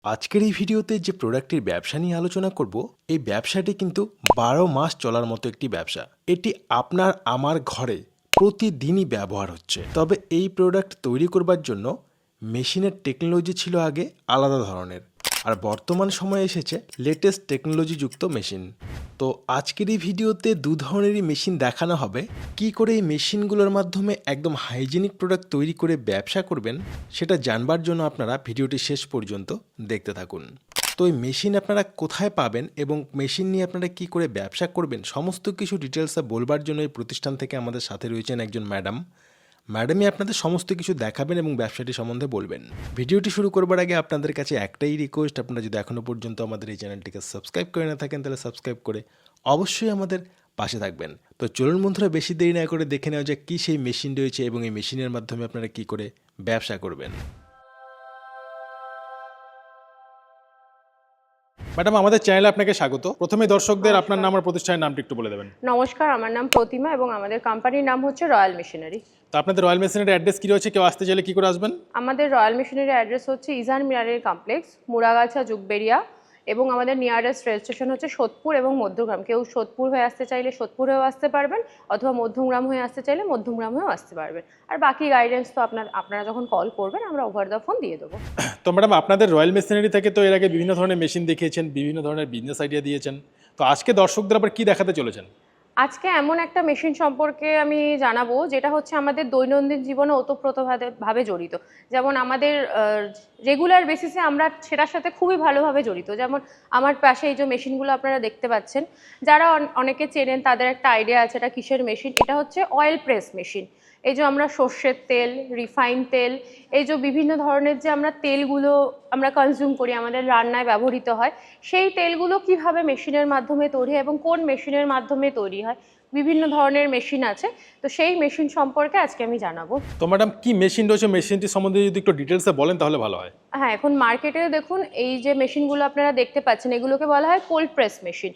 আজকের এই ভিডিওতে যে প্রোডাক্টের ব্যবসা নিয়ে আলোচনা করব, এই ব্যবসাটি কিন্তু 12 মাস চলার মতো একটি ব্যবসা। এটি আপনার আমার ঘরে প্রতিদিনই ব্যবহার হচ্ছে। তবে এই প্রোডাক্ট তৈরি করবার জন্য মেশিনের টেকনোলজি ছিল আগে আলাদা ধরনের, আর বর্তমান সময়ে এসেছে লেটেস্ট টেকনোলজি যুক্ত মেশিন। তো আজকের এই ভিডিওতে দু ধরনেরই মেশিন দেখানো হবে। কি করে এই মেশিনগুলোর মাধ্যমে একদম হাইজেনিক প্রোডাক্ট তৈরি করে ব্যবসা করবেন সেটা জানবার জন্য আপনারা ভিডিওটি শেষ পর্যন্ত দেখতে থাকুন। তো এই মেশিন আপনারা কোথায় পাবেন এবং মেশিন নিয়ে আপনারা কি করে ব্যবসা করবেন সমস্ত কিছু ডিটেলসে বলবার জন্য এই প্রতিষ্ঠান থেকে আমাদের সাথে রয়েছেন একজন ম্যাডামই আপনাদের সমস্ত কিছু দেখাবেন এবং ব্যবসাটি সম্বন্ধে বলবেন। ভিডিওটি শুরু করবার আগে আপনাদের কাছে একটাই রিকোয়েস্ট, আপনারা যদি এখনও পর্যন্ত আমাদের এই চ্যানেলটিকে সাবস্ক্রাইব করে না থাকেন তাহলে সাবস্ক্রাইব করে অবশ্যই আমাদের পাশে থাকবেন। তো চলুন বন্ধুরা, বেশি দেরি না করে দেখে নেওয়া যাক কী সেই মেশিন রয়েছে এবং এই মেশিনের মাধ্যমে আপনারা কি করে ব্যবসা করবেন। ম্যাডাম, আমাদের চ্যানেলে আপনাকে স্বাগত। প্রথমে দর্শকদের আপনার নাম আর প্রতিষ্ঠানের নামটি একটু বলে দেবেন। নমস্কার, আমার নাম প্রতিমা এবং আমাদের কোম্পানির নাম হচ্ছে রয়্যাল মেশিনারি। তো আপনাদের রয়্যাল মেশিনারি অ্যাড্রেস কি রয়েছে, কেউ আসতে চাইলে কি করে আসবেন? আমাদের রয়্যাল মেশিনারি অ্যাড্রেস হচ্ছে ইজান মিনারেল কমপ্লেক্স, মুড়াগাছা, জুগবেরিয়া, এবং আমাদের নিয়ারেস্ট রেল স্টেশন হচ্ছে সোদপুর এবং মধ্যগ্রাম। কেউ সোদপুর হয়ে আসতে চাইলে সোদপুর হয়েও আসতে পারবেন, অথবা মধ্যমগ্রাম হয়ে আসতে চাইলে মধ্যমগ্রাম হয়েও আসতে পারবেন। আর বাকি গাইডেন্স তো আপনারা যখন কল করবেন আমরা ওভার দ্য ফোন দিয়ে দেবো। তো ম্যাডাম, আপনাদের রয়্যাল মেশিনারি থেকে তো এর আগে বিভিন্ন ধরনের মেশিন দেখিয়েছেন, বিভিন্ন ধরনের বিজনেস আইডিয়া দিয়েছেন। তো আজকে দর্শকদের আবার কি দেখাতে চলেছেন? আজকে এমন একটা মেশিন সম্পর্কে আমি জানাবো যেটা হচ্ছে আমাদের দৈনন্দিন জীবনে ওতপ্রোতভাবে জড়িত। যেমন আমাদের রেগুলার বেসিসে আমরা সেটার সাথে খুবই ভালোভাবে জড়িত। যেমন আমার পাশে এই যে মেশিনগুলো আপনারা দেখতে পাচ্ছেন, যারা অনেকে চেনেন তাদের একটা আইডিয়া আছে এটা কিসের মেশিন। এটা হচ্ছে অয়েল প্রেস মেশিন। এই যে আমরা সর্ষের তেল, রিফাইন তেল, এই যে বিভিন্ন ধরনের যে আমরা তেলগুলো আমরা কনজিউম করি, আমাদের রান্নায় ব্যবহৃত হয়, সেই তেলগুলো কিভাবে মেশিনের মাধ্যমে তৈরি হয় এবং কোন মেশিনের মাধ্যমে তৈরি হয়, বিভিন্ন ধরনের মেশিন আছে। তো সেই মেশিন সম্পর্কে আজকে আমি জানাবো। তো ম্যাডাম, কি মেশিন রয়েছে, মেশিনটি সম্বন্ধে যদি একটু ডিটেলসে বলেন তাহলে ভালো হয়। হ্যাঁ, এখন মার্কেটে দেখুন এই যে মেশিনগুলো আপনারা দেখতে পাচ্ছেন, এগুলোকে বলা হয় কোল্ড প্রেস মেশিন।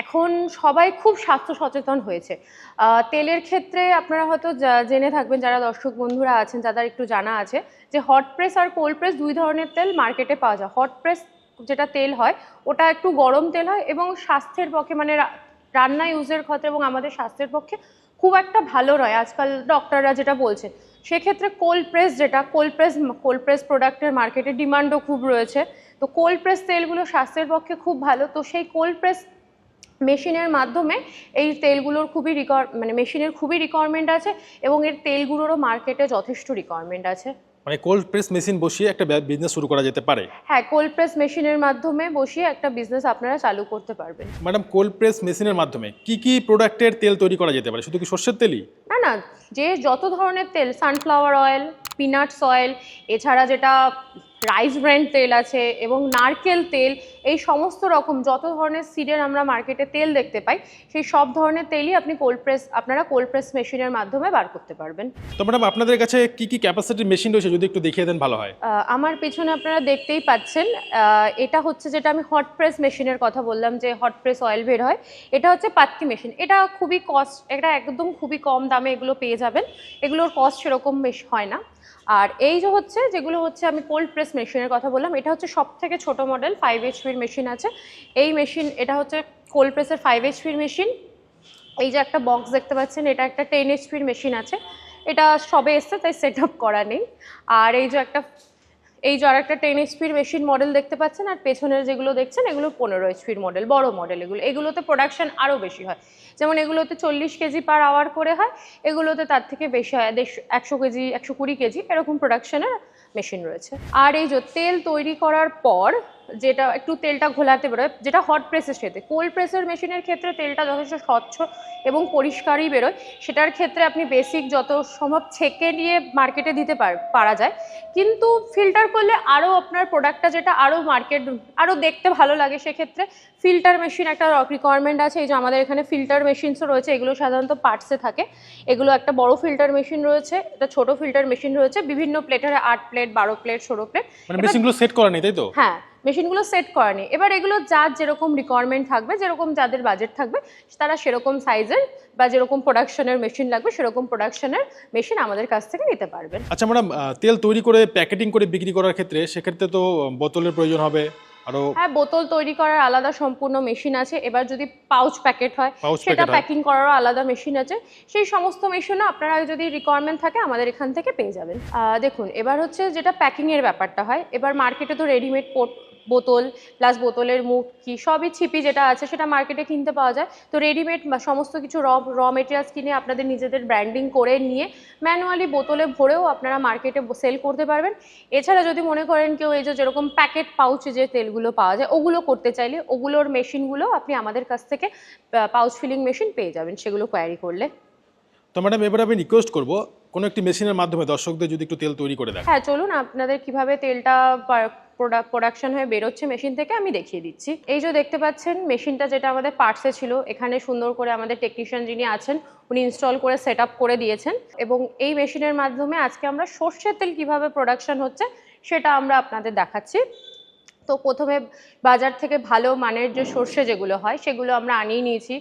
এখন সবাই খুব স্বাস্থ্য সচেতন হয়েছে। তেলের ক্ষেত্রে আপনারা হয়তো জেনে থাকবেন, যারা দর্শক বন্ধুরা আছেন যাদের একটু জানা আছে, যে হট প্রেস আর কোল্ড প্রেস দুই ধরনের তেল মার্কেটে পাওয়া যায়। হট প্রেস যেটা তেল হয় ওটা একটু গরম তেল হয় এবং স্বাস্থ্যের পক্ষে মানে রান্না ইউজের ক্ষেত্রে এবং আমাদের স্বাস্থ্যের পক্ষে খুব একটা ভালো নয় আজকাল ডক্টররা যেটা বলছেন। সেক্ষেত্রে কোল্ড প্রেস প্রোডাক্টের মার্কেটে ডিমান্ডও খুব রয়েছে। তো কোল্ড প্রেস তেলগুলো স্বাস্থ্যের পক্ষে খুব ভালো। তো সেই কোল্ড প্রেস মেশিনের মাধ্যমে এই তেলগুলোর মেশিনের খুবই রিকোয়ারমেন্ট আছে এবং এর তেলগুলোরও মার্কেটে যথেষ্ট রিকোয়ারমেন্ট আছে। মানে কোল্ড প্রেস মেশিন বসিয়ে একটা বিজনেস শুরু করা যেতে পারে? হ্যাঁ, কোল্ড প্রেস মেশিনের মাধ্যমে বসিয়ে একটা বিজনেস আপনারা চালু করতে পারবেন। ম্যাডাম, কোল্ড প্রেস মেশিনের মাধ্যমে কি কি প্রোডাক্টের তেল তৈরি করা যেতে পারে? শুধু কি সর্ষের তেলই? না না, যে যত ধরনের তেল, সানফ্লাওয়ার অয়েল, পিনাটস অয়েল, এছাড়া যেটা রাইস ব্র্যান্ড তেল আছে এবং নারকেল তেল, এই সমস্ত রকম যত ধরনের সিডের আমরা মার্কেটে তেল দেখতে পাই, সেই সব ধরনের তেলই আপনারা কোল্ড প্রেস মেশিনের মাধ্যমে বার করতে পারবেন। তো ম্যাডাম, আপনাদের কাছে কি কি ক্যাপাসিটির মেশিন রয়েছে যদি একটু দেখিয়ে দেন ভালো হয়। আমার পেছনে আপনারা দেখতেই পাচ্ছেন, এটা হচ্ছে যেটা আমি হট প্রেস মেশিনের কথা বললাম, যে হট প্রেস অয়েল বের হয়, এটা হচ্ছে পাত্তি মেশিন। এটা এটা একদম খুবই কম দামে এগুলো পেয়ে যাবেন। এগুলোর কস্ট সেরকম বেশি হয় না। আর এই যে যেগুলো হচ্ছে আমি কোল্ড প্রেস মেশিনের কথা বললাম, এটা হচ্ছে সব থেকে ছোটো মডেল, 5 HP মেশিন আছে এই মেশিন। এটা হচ্ছে কোল্ড প্রেসের 5 HP মেশিন। এই যে একটা বক্স দেখতে পাচ্ছেন, এটা একটা 10 HP মেশিন আছে। এটা সবে এসছে তাই সেট আপ করা নেই। আর এই যে আর একটা 10 HP মেশিন মডেল দেখতে পাচ্ছেন, আর পেছনের যেগুলো দেখছেন এগুলো 15 HP মডেল, বড় মডেল। এগুলোতে প্রোডাকশন আরও বেশি হয়। যেমন এগুলোতে 40 কেজি পার আওয়ার করে হয়, এগুলোতে তার থেকে বেশি হয়, 100 কেজি, 120 কেজি এরকম প্রোডাকশনের মেশিন রয়েছে। আর এই যে তেল তৈরি করার পর যেটা একটু তেলটা ঘোলাতে বেরোয়, যেটা হট প্রেসের সাথে, কোল্ড প্রেসের মেশিনের ক্ষেত্রে তেলটা যথেষ্ট স্বচ্ছ এবং পরিষ্কারই বেরোয়। সেটার ক্ষেত্রে আপনি বেসিক যত সম্ভব ছেঁকে নিয়ে মার্কেটে দিতে পারা যায়, কিন্তু ফিল্টার করলে আরও আপনার প্রোডাক্টটা যেটা আরও দেখতে ভালো লাগে, সেক্ষেত্রে ফিল্টার মেশিন একটা রিকোয়ারমেন্ট আছে। এই যে আমাদের এখানে ফিল্টার মেশিনসও রয়েছে, এগুলো সাধারণত পার্টসে থাকে। এগুলো একটা বড় ফিল্টার মেশিন রয়েছে, একটা ছোট ফিল্টার মেশিন রয়েছে, বিভিন্ন প্লেটের 8 প্লেট, 12 প্লেট, 16 প্লেট। মানে মেশিনগুলো সেট করা নেই, তাই তো? হ্যাঁ, মেশিনগুলো সেট করা নেই। এবার এগুলো যার যেরকম রিকোয়ারমেন্ট থাকবে, যেরকম যাদের বাজেট থাকবে, তারা সেরকম সাইজের বা যেরকম প্রোডাকশনের মেশিন লাগবে সেরকম প্রোডাকশনের মেশিন আমাদের কাছ থেকে নিতে পারবেন। আচ্ছা ম্যাডাম, তেল তৈরি করে প্যাকেটিং করে বিক্রি করার ক্ষেত্রে সেক্ষেত্রে তো বোতলের প্রয়োজন হবে আরো। হ্যাঁ, বোতল তৈরি করার আলাদা সম্পূর্ণ মেশিন আছে। এবার যদি পাউচ প্যাকেট হয় সেটা প্যাকিং করারও আলাদা মেশিন আছে। সেই সমস্ত মেশিনও আপনারা যদি রিকোয়ারমেন্ট থাকে আমাদের এখান থেকে পেয়ে যাবেন। দেখুন, এবার হচ্ছে যেটা প্যাকিং এর ব্যাপারটা হয়, এবার মার্কেটে তো রেডিমেড বোতল প্লাস বোতলের মুখ কি সবই ছিপি যেটা আছে সেটা মার্কেটে কিনতে পাওয়া যায়। তো রেডিমেড বা সমস্ত কিছু র মেটেরিয়ালস কিনে আপনাদের নিজেদের ব্র্যান্ডিং করে নিয়ে ম্যানুয়ালি বোতলে ভরেও আপনারা মার্কেটে সেল করতে পারবেন। এছাড়া যদি মনে করেন কেউ এই যে যেরকম প্যাকেট পাউচে যে তেলগুলো পাওয়া যায় ওগুলো করতে চাইলে ওগুলোর মেশিনগুলো আপনি আমাদের কাছ থেকে পাউচ ফিলিং মেশিন পেয়ে যাবেন সেগুলো কোয়ারি করলে। তো ম্যাডাম, এবার আমি রিকোয়েস্ট করব কোনো একটি মেশিনের মাধ্যমে দর্শকদের যদি একটু তেল তৈরি করে দেন। হ্যাঁ, চলুন আপনাদের কিভাবে তেলটা প্রোডাকশন হয়ে বেরোচ্ছে মেশিন থেকে আমি দেখিয়ে দিচ্ছি। এই যে দেখতে পাচ্ছেন মেশিনটা যেটা আমাদের পার্টসে ছিল, এখানে সুন্দর করে আমাদের টেকনিশিয়ান যিনি আছেন উনি ইনস্টল করে সেট আপ করে দিয়েছেন। এবং এই মেশিনের মাধ্যমে আজকে আমরা সর্ষের তেল কিভাবে প্রোডাকশন হচ্ছে সেটা আমরা আপনাদের দেখাচ্ছি। তো প্রথমে বাজার থেকে ভালো মানের যে সর্ষে যেগুলো হয় সেগুলো আমরা আনিয়ে নিয়েছি।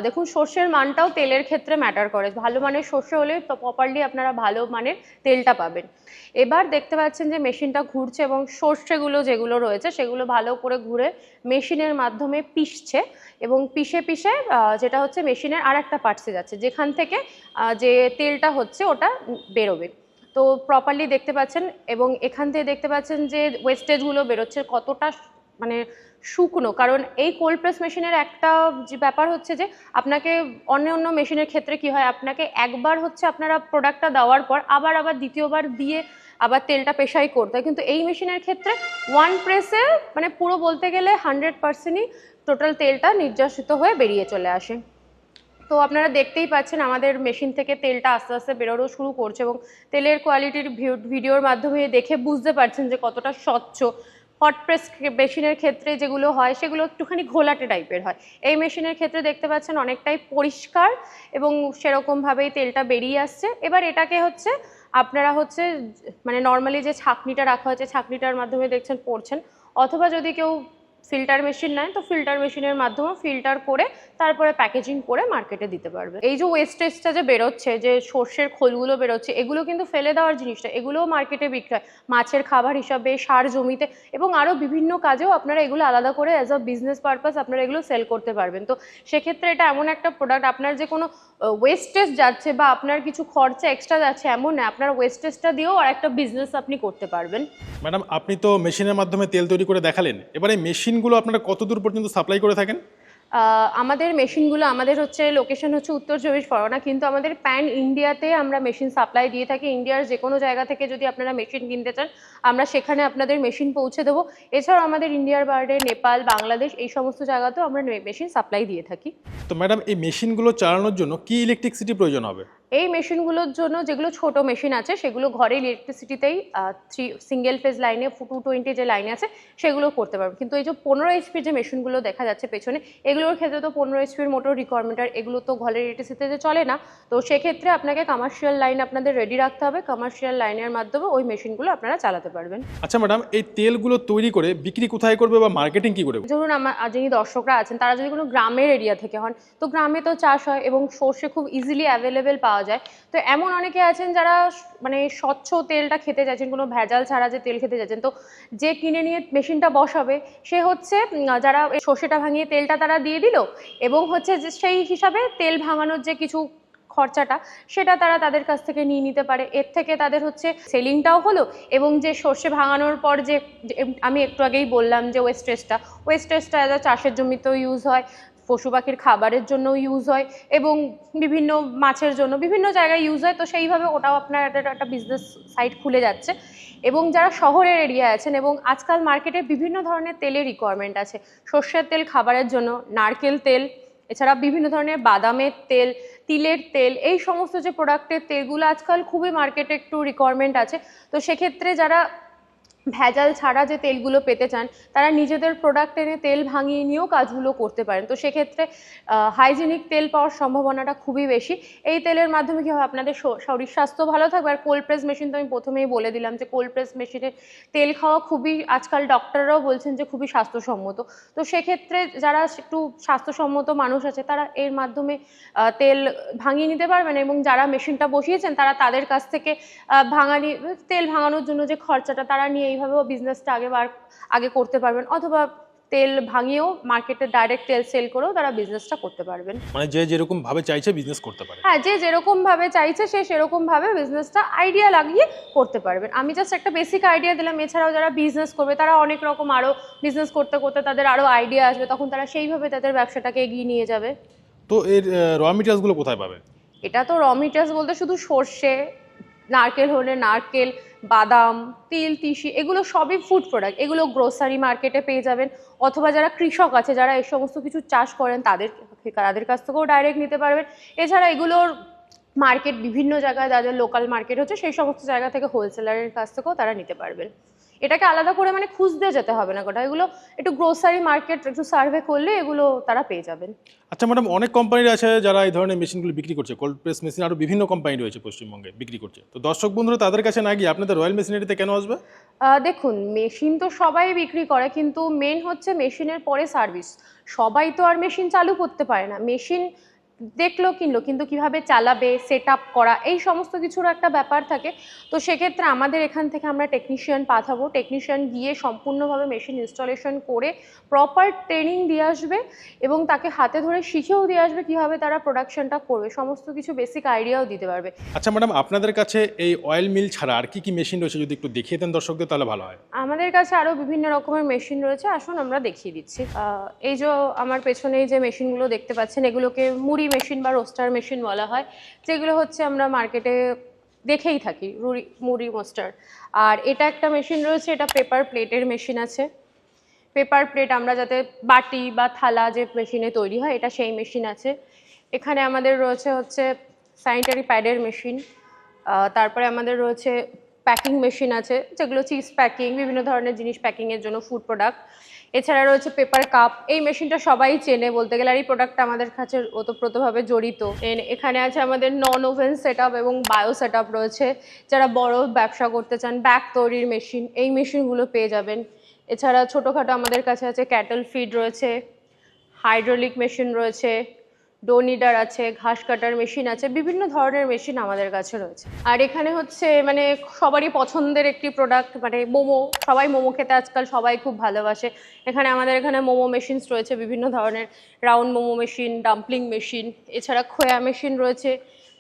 দেখুন, সর্ষের মানটাও তেলের ক্ষেত্রে ম্যাটার করে। ভালো মানের সর্ষে হলে তো প্রপারলি আপনারা ভালো মানের তেলটা পাবেন। এবার দেখতে পাচ্ছেন যে মেশিনটা ঘুরছে এবং সর্ষেগুলো যেগুলো রয়েছে সেগুলো ভালো করে ঘুরে মেশিনের মাধ্যমে পিষছে এবং পিষে পিষে যেটা হচ্ছে মেশিনের আর একটা পার্টসে যাচ্ছে যেখান থেকে যে তেলটা হচ্ছে ওটা বেরোবে। তো প্রপারলি দেখতে পাচ্ছেন এবং এখান থেকে দেখতে পাচ্ছেন যে ওয়েস্টেজগুলো বেরোচ্ছে কতটা মানে শুকনো। কারণ এই কোল্ড প্রেস মেশিনের একটা যে ব্যাপার হচ্ছে যে আপনাকে অন্য মেশিনের ক্ষেত্রে কি হয়, আপনাকে একবার হচ্ছে আপনারা প্রোডাক্টটা দেওয়ার পর আবার দ্বিতীয়বার দিয়ে আবার তেলটা পেশাই করতে হয়, কিন্তু এই মেশিনের ক্ষেত্রে ওয়ান প্রেসে মানে পুরো বলতে গেলে 100%ই টোটাল তেলটা নির্যাসিত হয়ে বেরিয়ে চলে আসে। তো আপনারা দেখতেই পাচ্ছেন আমাদের মেশিন থেকে তেলটা আস্তে আস্তে বেরোনো শুরু করছে এবং তেলের কোয়ালিটির ভিডিওর মাধ্যমে দেখে বুঝতে পারছেন যে কতটা স্বচ্ছ। হট প্রেস মেশিনের ক্ষেত্রে যেগুলো হয় সেগুলো একটুখানি ঘোলাটে টাইপের হয়, এই মেশিনের ক্ষেত্রে দেখতে পাচ্ছেন অনেকটাই পরিষ্কার এবং সেরকমভাবেই তেলটা বেরিয়ে আসছে। এবার এটাকে হচ্ছে আপনারা হচ্ছে মানে নর্মালি যে ছাঁকনিটা রাখা হচ্ছে ছাঁকনিটার মাধ্যমে দেখছেন পড়ছেন, অথবা যদি কেউ ফিল্টার মেশিন নেয় তো ফিল্টার মেশিনের মাধ্যমে ফিল্টার করে তারপরে প্যাকেজিং করে মার্কেটে দিতে পারবে। এই যে ওয়েস্টেজটা যে বেরোচ্ছে, যে সর্ষের খোলগুলো বেরোচ্ছে, এগুলো কিন্তু ফেলে দেওয়ার জিনিসটা, এগুলোও মার্কেটে বিক্রি হয় মাছের খাবার হিসাবে, সার জমিতে এবং আরও বিভিন্ন কাজেও আপনারা এগুলো আলাদা করে অ্যাজ আ বিজনেস পারপাস আপনারা এগুলো সেল করতে পারবেন। তো সেক্ষেত্রে এটা এমন একটা প্রোডাক্ট, আপনার যে কোনো ওয়েস্টেজ যাচ্ছে বা আপনার কিছু খরচা এক্সট্রা যাচ্ছে এমন না, আপনার ওয়েস্টেজটা দিয়েও আর একটা বিজনেস আপনি করতে পারবেন। ম্যাডাম, আপনি তো মেশিনের মাধ্যমে তেল তৈরি করে দেখালেন, এবারে মেশিনগুলো আপনারা কত দূর পর্যন্ত সাপ্লাই করে থাকেন? আমাদের মেশিনগুলো আমাদের হচ্ছে লোকেশন হচ্ছে উত্তর চব্বিশ পরগনা, কিন্তু আমাদের প্যান ইন্ডিয়াতে আমরা মেশিন সাপ্লাই দিয়ে থাকি। ইন্ডিয়ার যে কোনো জায়গা থেকে যদি আপনারা মেশিন কিনতে চান আমরা সেখানে আপনাদের মেশিন পৌঁছে দেবো। এছাড়াও আমাদের ইন্ডিয়ার বাইরে নেপাল, বাংলাদেশ এই সমস্ত জায়গাতেও আমরা মেশিন সাপ্লাই দিয়ে থাকি। তো ম্যাডাম, এই মেশিনগুলো চালানোর জন্য কি ইলেকট্রিসিটি প্রয়োজন হবে? এই মেশিনগুলোর জন্য যেগুলো ছোট মেশিন আছে সেগুলো ঘরে ইলেকট্রিসিটিতেই সিঙ্গেল ফেজ লাইনে 220 যে লাইনে আছে সেগুলো করতে পারবে। কিন্তু এই যে 15 HP যে মেশিনগুলো দেখা যাচ্ছে পেছনে, এগুলোর ক্ষেত্রে তো 15 HP মোটর রিকোয়ারমেন্ট, আর এগুলো তো ঘরের ইলেকট্রিসিটিতে চলে না। তো সেক্ষেত্রে আপনাকে কমার্শিয়াল লাইন আপনাদের রেডি রাখতে হবে, কমার্শিয়াল লাইনের মাধ্যমে ওই মেশিনগুলো আপনারা চালাতে পারবেন। আচ্ছা ম্যাডাম, এই তেলগুলো তৈরি করে বিক্রি কোথায় করবে বা মার্কেটিং কি করবে? ধরুন আমার যিনি দর্শকরা আছেন তারা যদি কোনো গ্রামের এরিয়া থেকে হন, তো গ্রামে তো চাষ হয় এবং সর্ষে খুব ইজিলি অ্যাভেলেবেল পাওয়া যায়। তো এমন অনেকে আছেন যারা মানে স্বচ্ছ তেলটা খেতে চাইছেন, কোনো ভেজাল ছাড়া যে তেল খেতে চাইছেন, তো যে কিনে নিয়ে মেশিনটা বসাবে সে হচ্ছে যারা সর্ষেটা ভাঙিয়ে তেলটা তারা দিয়ে দিল এবং হচ্ছে যে সেই হিসাবে তেল ভাঙানোর যে কিছু খরচাটা সেটা তারা তাদের কাছ থেকে নিয়ে নিতে পারে। এর থেকে তাদের হচ্ছে সেলিংটাও হলো এবং যে সর্ষে ভাঙানোর পর যে আমি একটু আগেই বললাম যে ওয়েস্টেজটা চাষের জমিতেও ইউজ হয়, পশু পাখির খাবারের জন্য ইউজ হয় এবং বিভিন্ন মাছের জন্য বিভিন্ন জায়গায় ইউজ হয়। তো সেইভাবে ওটাও আপনার একটা বিজনেস সাইট খুলে যাচ্ছে। এবং যারা শহরের এরিয়ায় আছেন এবং আজকাল মার্কেটে বিভিন্ন ধরনের তেলের রিকোয়ারমেন্ট আছে, সর্ষের তেল খাবারের জন্য, নারকেল তেল, এছাড়া বিভিন্ন ধরনের বাদামের তেল, তিলের তেল, এই সমস্ত যে প্রোডাক্টের তেলগুলো আজকাল খুবই মার্কেটে একটু রিকোয়ারমেন্ট আছে। তো সেক্ষেত্রে যারা ভেজাল ছাড়া যে তেলগুলো পেতে চান, তারা নিজেদের প্রোডাক্ট এনে তেল ভাঙিয়ে নিয়েও কাজগুলো করতে পারেন। তো সেক্ষেত্রে হাইজিনিক তেল পাওয়ার সম্ভাবনাটা খুবই বেশি। এই তেলের মাধ্যমে কী হবে, আপনাদের শরীর স্বাস্থ্য ভালো থাকবে। আর কোল্ড প্রেস মেশিন তো আমি প্রথমেই বলে দিলাম যে কোল্ড প্রেস মেশিনে তেল খাওয়া খুবই, আজকাল ডক্টররাও বলছেন যে খুবই স্বাস্থ্যসম্মত। তো সেক্ষেত্রে যারা একটু স্বাস্থ্যসম্মত মানুষ আছে তারা এর মাধ্যমে তেল ভাঙিয়ে নিতে পারবেন, এবং যারা মেশিনটা বসিয়েছেন তারা তাদের কাছ থেকে তেল ভাঙানোর জন্য যে খরচাটা তারা নিয়ে এইভাবেও বিজনেসটা আগে করতে পারবেন, অথবা তেল ভাঙিয়েও মার্কেটে ডাইরেক্ট তেল সেল করেও তারা বিজনেসটা করতে পারবেন। মানে যে যেরকম ভাবে চাইছে বিজনেস করতে পারে। হ্যাঁ, যে যেরকম ভাবে চাইছে সে সেরকম ভাবে বিজনেসটা আইডিয়া লাগিয়ে করতে পারবেন। আমি জাস্ট একটা বেসিক আইডিয়া দিলাম, এছাড়াও যারা বিজনেস করবে তারা অনেক রকম আরও বিজনেস করতে করতে তাদের আরও আইডিয়া আসবে, তখন তারা সেইভাবে তাদের ব্যবসাটাকে এগিয়ে নিয়ে যাবে। তো এর র মেটেরিয়ালসগুলো কোথায় পাবে? এটা তো র মেটেরিয়ালস বলতে শুধু সর্ষে, নারকেল হলে নারকেল, বাদাম, তিল, তিসি, এগুলো সবই ফুড প্রোডাক্ট। এগুলো গ্রোসারি মার্কেটে পেয়ে যাবেন, অথবা যারা কৃষক আছে যারা এই সমস্ত কিছু চাষ করেন তাদের কাছ থেকেও ডাইরেক্ট নিতে পারবেন। এছাড়া এগুলোর মার্কেট বিভিন্ন জায়গায়, যাদের লোকাল মার্কেট হচ্ছে সেই সমস্ত জায়গা থেকে হোলসেলারের কাছ থেকেও তারা নিতে পারবেন। এটাকে আলাদা করে মানে খুঁজতে যেতে হবে না গোটা, এগুলো একটু গ্রোসারি মার্কেট একটু সার্ভে করলে এগুলো তারা পেয়ে যাবেন। আচ্ছা ম্যাডাম, অনেক কোম্পানি আছে যারা এই ধরনের মেশিনগুলো বিক্রি করছে, কোল্ড প্রেস মেশিন আরও বিভিন্ন কোম্পানি রয়েছে পশ্চিমবঙ্গে বিক্রি করছে। তো দর্শক বন্ধুরা তাদের কাছে না গিয়ে আপনাদের রয়্যাল মেশিনারিতে কেন আসবে? দেখুন, মেশিন তো সবাই বিক্রি করে, কিন্তু মেন হচ্ছে মেশিনের পরে সার্ভিস। সবাই তো আর মেশিন চালু করতে পারে না, মেশিন দেখলো কিনলো, কিন্তু কিভাবে চালাবে, সেট আপ করা, এই সমস্ত কিছুর একটা ব্যাপার থাকে। তো সেক্ষেত্রে আমাদের এখান থেকে আমরা টেকনিশিয়ান পাঠাবো, টেকনিশিয়ান গিয়ে সম্পূর্ণভাবে মেশিন ইনস্টলেশন করে প্রপার ট্রেনিং দিয়ে আসবে, এবং তাকে হাতে ধরে শিখেও দিয়ে আসবে কীভাবে তারা প্রোডাকশনটা করবে, সমস্ত কিছু বেসিক আইডিয়াও দিতে পারবে। আচ্ছা ম্যাডাম, আপনাদের কাছে এই অয়েল মিল ছাড়া আর কি কি মেশিন রয়েছে যদি একটু দেখিয়ে দেন দর্শকদের তাহলে ভালো হয়। আমাদের কাছে আরও বিভিন্ন রকমের মেশিন রয়েছে, আসুন আমরা দেখিয়ে দিচ্ছি। এই যে আমার পেছনে যে মেশিনগুলো দেখতে পাচ্ছেন, এগুলোকে মুড়ি মেশিন বা রোস্টার মেশিন বলা হয়, যেগুলো হচ্ছে আমরা মার্কেটে দেখেই থাকি, মুড়ি রোস্টার। আর এটা একটা মেশিন রয়েছে, এটা পেপার প্লেটের মেশিন আছে। পেপার প্লেট আমরা যাতে বাটি বা থালা যে মেশিনে তৈরি হয়, এটা সেই মেশিন আছে। এখানে আমাদের রয়েছে হচ্ছে স্যানিটারি প্যাডের মেশিন, তারপরে আমাদের রয়েছে প্যাকিং মেশিন আছে, যেগুলো চিজ প্যাকিং, বিভিন্ন ধরনের জিনিস প্যাকিংয়ের জন্য, ফুড প্রোডাক্ট। এছাড়া রয়েছে পেপার কাপ, এই মেশিনটা সবাই চেনে বলতে গেলে, আর এই প্রোডাক্টটা আমাদের কাছে ওতপ্রোতভাবে জড়িত। এখানে আছে আমাদের নন ওভেন সেট আপ এবং বায়ো সেট আপ রয়েছে, যারা বড় ব্যবসা করতে চান, ব্যাগ তৈরির মেশিন, এই মেশিনগুলো পেয়ে যাবেন। এছাড়া ছোটোখাটো আমাদের কাছে আছে ক্যাটল ফিড রয়েছে, হাইড্রোলিক মেশিন রয়েছে, ডো নিডার আছে, ঘাস কাটার মেশিন আছে, বিভিন্ন ধরনের মেশিন আমাদের কাছে রয়েছে। আর এখানে হচ্ছে মানে সবারই পছন্দের একটি প্রোডাক্ট, মানে মোমো, সবাই মোমো খেতে আজকাল সবাই খুব ভালোবাসে। আমাদের এখানে মোমো মেশিনস রয়েছে বিভিন্ন ধরনের, round momo machine, dumpling machine, এছাড়া খোয়া মেশিন রয়েছে,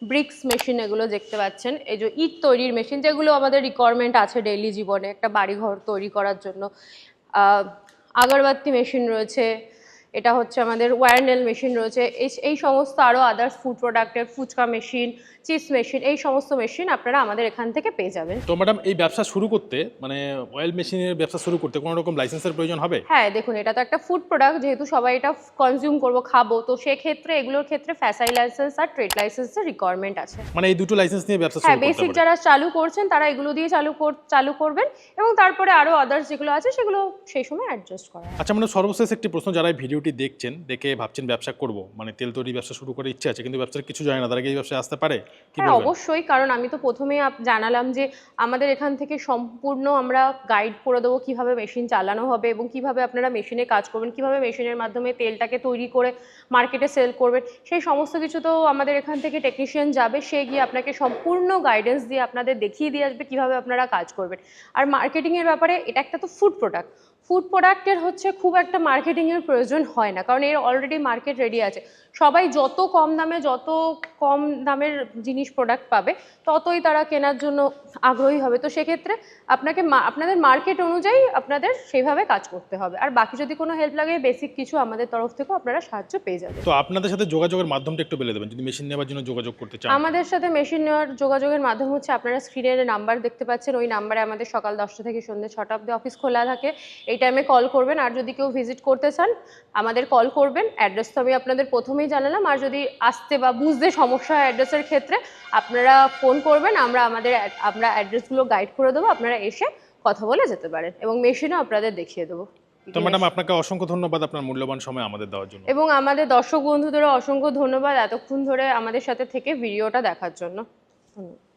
ব্রিক্স মেশিন, এগুলো দেখতে পাচ্ছেন। এই যে ইট তৈরির মেশিন, যেগুলো আমাদের রিকোয়ারমেন্ট আছে ডেইলি জীবনে একটা বাড়িঘর তৈরি করার জন্য। আগরবাতি মেশিন রয়েছে, এটা হচ্ছে আমাদের ওয়ারনেল মেশিন রয়েছে, এই সমস্ত আরও আদার্স ফুড প্রোডাক্টের ফুচকা মেশিন, চিপস মেশিন, এই সমস্ত মেশিন আপনারা আমাদের এখান থেকে পেয়ে যাবেন। তো ম্যাডাম, এই ব্যবসা শুরু করতে মানে অয়েল মেশিনের ব্যবসা শুরু করতে কোনো রকম লাইসেন্সের প্রয়োজন হবে? হ্যাঁ, দেখুন, এটা তো একটা ফুড প্রোডাক্ট, যেহেতু সবাই এটা কনজিউম করবো, খাবো, তো সেক্ষেত্রে এগুলোর ক্ষেত্রে ফ্যাসাই লাইসেন্স আর ট্রেড লাইসেন্সের রিকোয়ারমেন্ট আছে। মানে এই দুটো লাইসেন্স নিয়ে ব্যবসা শুরু হ্যাঁ, করতে বেসিক পারে। যারা চালু করছেন তারা এগুলো দিয়ে চালু করবেন, এবং তারপরে আরও আদার্স যেগুলো আছে সেগুলো সেই সময় অ্যাডজাস্ট করা। আচ্ছা মানে সর্বশেষ একটি প্রশ্ন, যারা এই ভিডিওটি দেখছেন, দেখে ভাবছেন ব্যবসা করব, মানে তেল তৈরি ব্যবসা শুরু করার ইচ্ছে আছে কিন্তু ব্যবসার কিছু জানে না, তারা কি এই ব্যবসায় আসতে পারে? হ্যাঁ, অবশ্যই, কারণ আমি তো প্রথমেই জানালাম যে আমাদের এখান থেকে সম্পূর্ণ আমরা গাইড করে দেবো কীভাবে মেশিন চালানো হবে, এবং কিভাবে আপনারা মেশিনে কাজ করবেন, কিভাবে মেশিনের মাধ্যমে তেলটাকে তৈরি করে মার্কেটে সেল করবেন, সেই সমস্ত কিছু তো আমাদের এখান থেকে টেকনিশিয়ান যাবে, সে গিয়ে আপনাকে সম্পূর্ণ গাইডেন্স দিয়ে আপনাদের দেখিয়ে দিয়ে আসবে কীভাবে আপনারা কাজ করবেন। আর মার্কেটিংয়ের ব্যাপারে, এটা একটা তো ফুড প্রোডাক্ট, ফুড প্রোডাক্টের হচ্ছে খুব একটা মার্কেটিংয়ের প্রয়োজন হয় না, কারণ এর অলরেডি মার্কেট রেডি আছে। সবাই যত কম দামের জিনিস প্রোডাক্ট পাবে ততই তারা কেনার জন্য আগ্রহী হবে। তো সেক্ষেত্রে আপনাদের মার্কেট অনুযায়ী আপনাদের সেইভাবে কাজ করতে হবে। আর বাকি যদি কোনো হেল্প লাগে, বেসিক কিছু আমাদের তরফ থেকেও আপনারা সাহায্য পেয়ে যাবেন। তো আপনাদের সাথে যোগাযোগের মাধ্যমটা একটু বলে দেবেন, যদি মেশিন নেওয়ার জন্য যোগাযোগ করতে চান। আমাদের সাথে মেশিন নেওয়ার যোগাযোগের মাধ্যম হচ্ছে, আপনারা স্ক্রিনের নাম্বার দেখতে পাচ্ছেন, ওই নাম্বারে আমাদের সকাল 10টা থেকে সন্ধ্যে 6টা অবধি অফিস খোলা থাকে, এই টাইমে কল করবেন। আর যদি কেউ ভিজিট করতে চান আমাদের কল করবেন। অ্যাড্রেস তো আমি আপনাদের প্রথমেই জানালাম, আর যদি আসতে বা বুঝতে সমস্যা হয় অ্যাড্রেসের ক্ষেত্রে, আপনারা ফোন করবেন, আমরা অ্যাড্রেসগুলো গাইড করে দেবো, আপনারা এসে কথা বলে যেতে পারেন এবং মেশিনও আপনাদের দেখিয়ে দেবো। তো ম্যাডাম আপনাকে অসংখ্য ধন্যবাদ আপনার মূল্যবান সময় আমাদের দেওয়ার জন্য। এবং আমাদের দর্শক বন্ধুদেরও অসংখ্য ধন্যবাদ এতক্ষণ ধরে আমাদের সাথে থেকে ভিডিওটা দেখার জন্য। ধন্যবাদ।